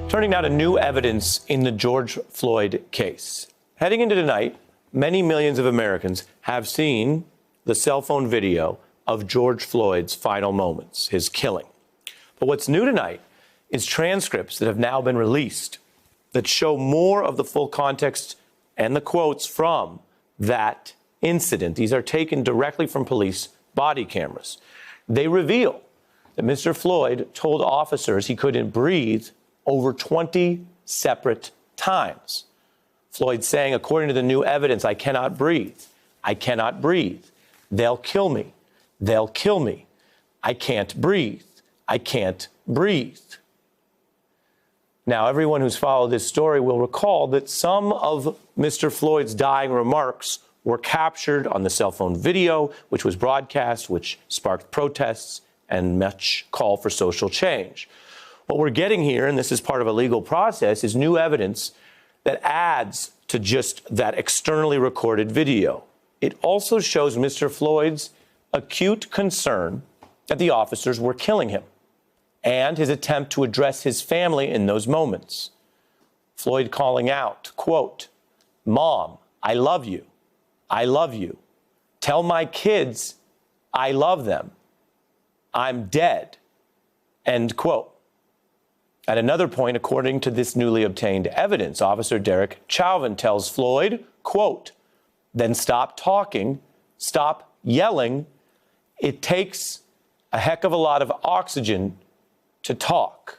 Turning now to new evidence in the George Floyd case. Heading into tonight, many millions of Americans have seen the cell phone video of George Floyd's final moments, his killing. But what's new tonight is transcripts that have now been released that show more of the full context and the quotes from that incident. These are taken directly from police body cameras. They reveal that Mr. Floyd told officers he couldn't breathe over 20 separate times. Floyd saying, according to the new evidence, I cannot breathe. I cannot breathe. They'll kill me. They'll kill me. I can't breathe. I can't breathe. Now, everyone who's followed this story will recall that some of Mr. Floyd's dying remarks were captured on the cell phone video, which was broadcast, which sparked protests and much call for social change. What we're getting here, and this is part of a legal process, is new evidence that adds to just that externally recorded video. It also shows Mr. Floyd's acute concern that the officers were killing him and his attempt to address his family in those moments. Floyd calling out, quote, "Mom, I love you. I love you. Tell my kids I love them. I'm dead," end quote. At another point, according to this newly obtained evidence, Officer Derek Chauvin tells Floyd, quote, "Then stop talking, stop yelling. It takes a heck of a lot of oxygen to talk."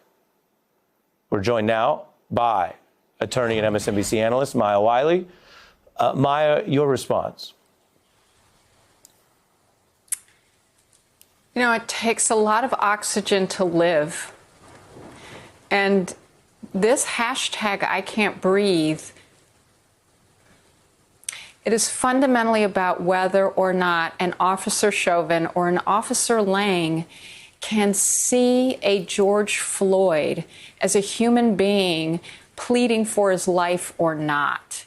We're joined now by attorney and MSNBC analyst Maya Wiley. Maya, your response. You know, it takes a lot of oxygen to live. And this hashtag, I can't breathe, it is fundamentally about whether or not an Officer Chauvin or an Officer Lang can see a George Floyd as a human being pleading for his life or not.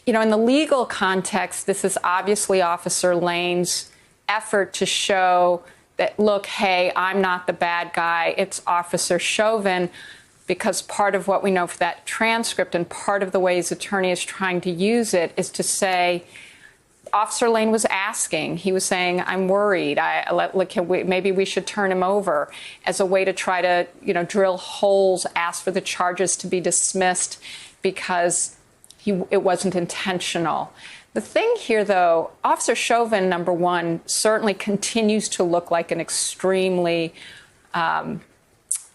You know, in the legal context, this is obviously Officer Lang's effort to show that, look, hey, I'm not the bad guy. It's Officer Chauvin, because part of what we know for that transcript and part of the way his attorney is trying to use it is to say, Officer Lane was asking, he was saying, I'm worried. Maybe we should turn him over, as a way to try to, drill holes, ask for the charges to be dismissed because it wasn't intentional. The thing here, though, Officer Chauvin, number one, certainly continues to look like an extremely,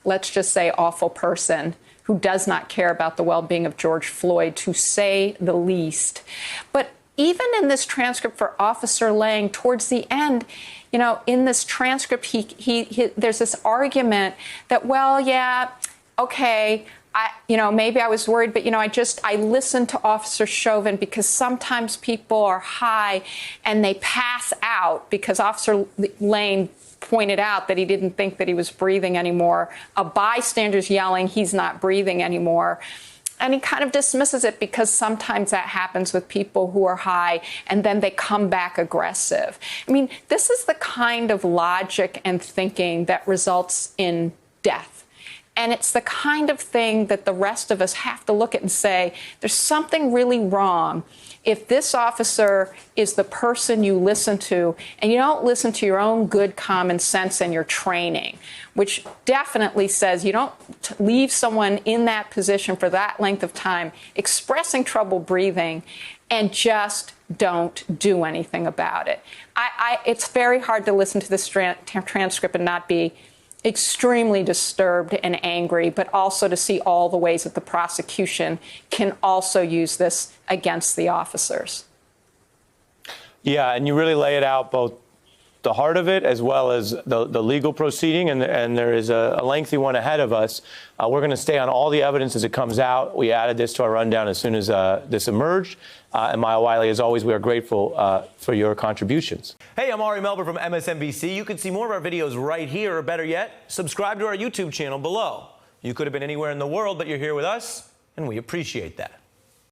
let's just say, awful person who does not care about the well-being of George Floyd, to say the least. But even in this transcript for Officer Lang, towards the end, in this transcript, there's this argument that, well, yeah, okay, maybe I was worried, but, I listened to Officer Chauvin because sometimes people are high and they pass out, because Officer Lane pointed out that he didn't think that he was breathing anymore. A bystander's yelling he's not breathing anymore. And he kind of dismisses it because sometimes that happens with people who are high and then they come back aggressive. I mean, this is the kind of logic and thinking that results in death. And it's the kind of thing that the rest of us have to look at and say, there's something really wrong if this officer is the person you listen to and you don't listen to your own good common sense and your training, which definitely says you don't leave someone in that position for that length of time expressing trouble breathing and just don't do anything about it. It's very hard to listen to this transcript and not be extremely disturbed and angry, but also to see all the ways that the prosecution can also use this against the officers. Yeah, and you really lay it out, both the heart of it as well as the legal proceeding, and there is a lengthy one ahead of us. We're going to stay on all the evidence as it comes out. We added this to our rundown as soon as this emerged. And Maya Wiley, as always, we are grateful for your contributions. Hey, I'm Ari Melber from MSNBC. You can see more of our videos right here, or better yet, subscribe to our YouTube channel below. You could have been anywhere in the world, but you're here with us, and we appreciate that.